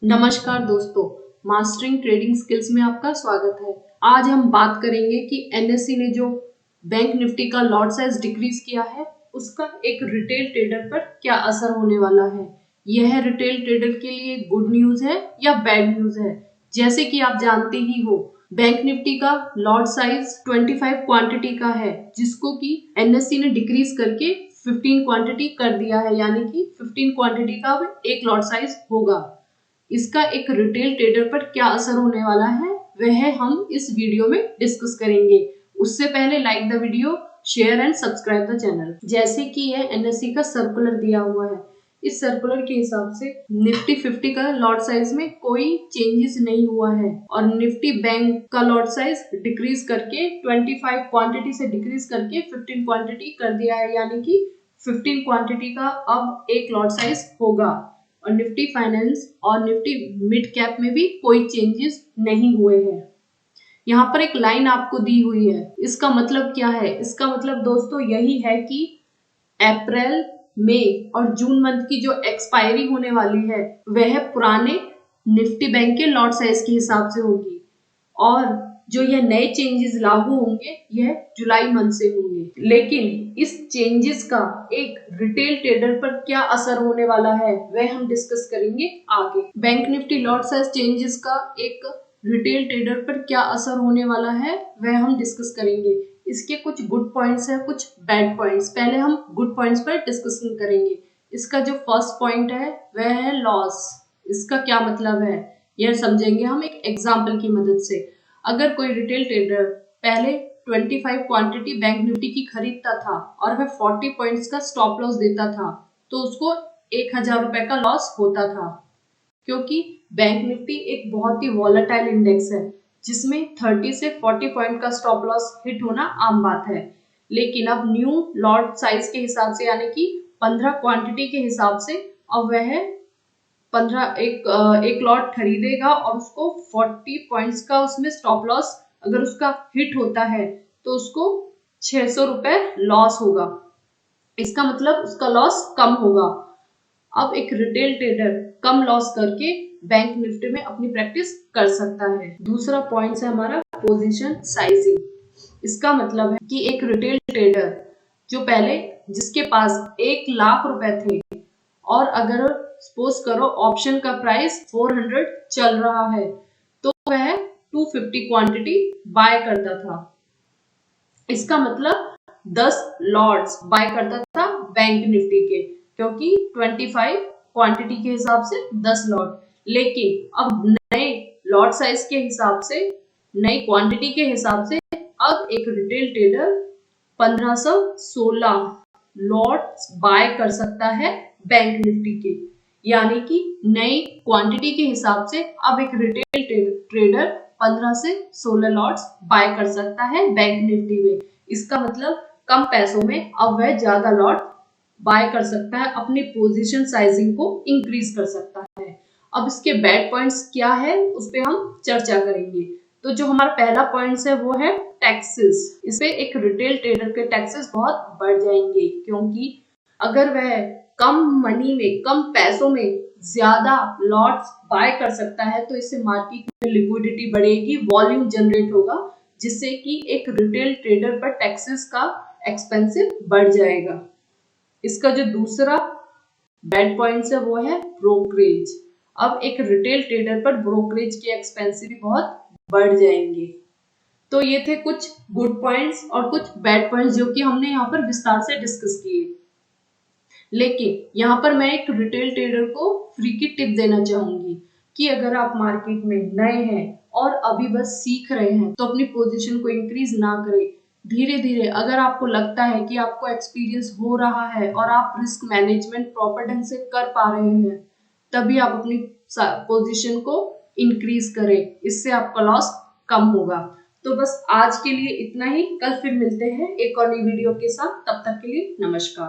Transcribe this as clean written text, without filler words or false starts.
नमस्कार दोस्तों, mastering trading skills में आपका स्वागत है। आज हम बात करेंगे कि एनएससी ने जो बैंक निफ्टी का लॉट साइज डिक्रीज किया है उसका एक रिटेल ट्रेडर पर क्या असर होने वाला है। यह रिटेल ट्रेडर के लिए गुड न्यूज है या बैड न्यूज है। जैसे कि आप जानते ही हो, बैंक निफ्टी का लॉट साइज 25 क्वांटिटी का है, जिसको कि एनएससी ने डिक्रीज करके 15 क्वांटिटी कर दिया है, यानी कि 15 क्वांटिटी का अब एक लॉट साइज होगा। इसका एक रिटेल ट्रेडर पर क्या असर होने वाला है वह हम इस वीडियो में डिस्कस करेंगे। उससे पहले like the video, share and subscribe the channel. जैसे कि यह एनएससी का सर्कुलर दिया हुआ है, इस सर्कुलर के हिसाब से निफ्टी 50 का लॉट साइज में कोई चेंजेस नहीं हुआ है और निफ्टी बैंक का लॉट साइज डिक्रीज करके 25 क्वांटिटी से डिक्रीज करके 15 क्वांटिटी कर दिया है, यानी कि 15 क्वांटिटी का अब एक लॉट साइज होगा। और निफ्टी फाइनेंस और निफ्टी मिड कैप में भी कोई चेंजेस नहीं हुए हैं। यहाँ पर एक लाइन आपको दी हुई है, इसका मतलब क्या है? इसका मतलब दोस्तों यही है कि अप्रैल, मई और जून मंथ की जो एक्सपायरी होने वाली है वह पुराने निफ्टी बैंक के लॉट साइज के हिसाब से होगी और जो यह नए चेंजेस लागू होंगे यह जुलाई मंथ से होंगे। लेकिन इस चेंजेस का एक रिटेल ट्रेडर पर क्या असर होने वाला है वह हम डिस्कस करेंगे आगे। Bank Nifty lot size changes का एक रिटेल ट्रेडर पर क्या असर होने वाला है वह हम डिस्कस करेंगे। इसके कुछ गुड पॉइंट्स है, कुछ बैड पॉइंट्स। पहले हम गुड पॉइंट्स पर डिस्कशन करेंगे। इसका जो फर्स्ट पॉइंट है वह है लॉस। इसका क्या मतलब है यह समझेंगे हम एक एग्जाम्पल की मदद से। अगर कोई रिटेल ट्रेडर पहले 25 क्वांटिटी बैंक निफ्टी की खरीदता था और वह 40 पॉइंट्स का स्टॉप लॉस देता था तो उसको 1000 रुपए का लॉस होता था, क्योंकि बैंक निफ्टी एक बहुत ही वॉलेटाइल इंडेक्स है जिसमें 30 से 40 पॉइंट का स्टॉप लॉस हिट होना आम बात है। लेकिन अब न्यू लॉट साइज के हिसाब से, यानी कि 15 क्वांटिटी के हिसाब से, अब वह 15 एक लॉट खरीदेगा और उसको 40 पॉइंट्स का उसमें स्टॉप लॉस अगर उसका हिट होता है तो उसको 600 रुपए लॉस होगा। इसका मतलब उसका लॉस कम होगा। अब एक रिटेल ट्रेडर कम लॉस करके बैंक निफ्टी में अपनी प्रैक्टिस कर सकता है। दूसरा पॉइंट है हमारा पोजीशन साइजिंग। इसका मतलब है कि एक रिटेल ट्रेडर जो पहले जिसके पास 1 लाख रुपए थे और अगर सपोज करो ऑप्शन का प्राइस 400 चल रहा है तो वह 250 क्वांटिटी बाय करता था। इसका मतलब 10 लॉट्स बाय करता था बैंक निफ्टी के, क्योंकि 25 क्वांटिटी के हिसाब से 10 लॉट। लेकिन अब नए लॉट साइज के हिसाब से, नई क्वांटिटी के हिसाब से अब एक रिटेल ट्रेडर 1516 लॉट्स बाय कर सकता है बैंक निफ्टी के, यानी कि नई क्वांटिटी के हिसाब से अब एक रिटेल ट्रेडर 15 से 16 लॉट्स बाय कर सकता है बैंक निफ्टी में। इसका मतलब कम पैसों में अब वह ज्यादा लॉट बाय कर सकता है, अपनी पोजीशन साइजिंग को इंक्रीज कर सकता है। अब इसके बैड पॉइंट्स क्या है उस पर हम चर्चा करेंगे। तो जो हमारा पहला पॉइंट है वो है टैक्सेस। इस पे एक रिटेल ट्रेडर के टैक्सेस बहुत बढ़ जाएंगे, क्योंकि अगर वह कम मनी में, कम पैसों में ज्यादा लॉट्स बाय कर सकता है तो इससे मार्केट में लिक्विडिटी बढ़ेगी, वॉल्यूम जनरेट होगा, जिससे कि एक रिटेल ट्रेडर पर टैक्सेस का एक्सपेंसिव बढ़ जाएगा। इसका जो दूसरा बैड पॉइंट है वो है ब्रोकरेज। अब एक रिटेल ट्रेडर पर ब्रोकरेज के एक्सपेंसिव भी बहुत बढ़ जाएंगे। तो ये थे कुछ गुड पॉइंट्स और कुछ बैड पॉइंट्स जो कि हमने यहाँ पर विस्तार से डिस्कस किए। लेकिन यहाँ पर मैं एक रिटेल ट्रेडर को फ्री की टिप देना चाहूंगी कि अगर आप मार्केट में नए हैं और अभी बस सीख रहे हैं तो अपनी पोजीशन को इंक्रीज ना करें। धीरे धीरे अगर आपको लगता है कि आपको एक्सपीरियंस हो रहा है और आप रिस्क मैनेजमेंट प्रॉपर ढंग से कर पा रहे हैं, तभी आप अपनी पोजीशन को इंक्रीज करें, इससे आपका लॉस कम होगा। तो बस आज के लिए इतना ही। कल फिर मिलते हैं एक और नई वीडियो के साथ। तब तक के लिए नमस्कार।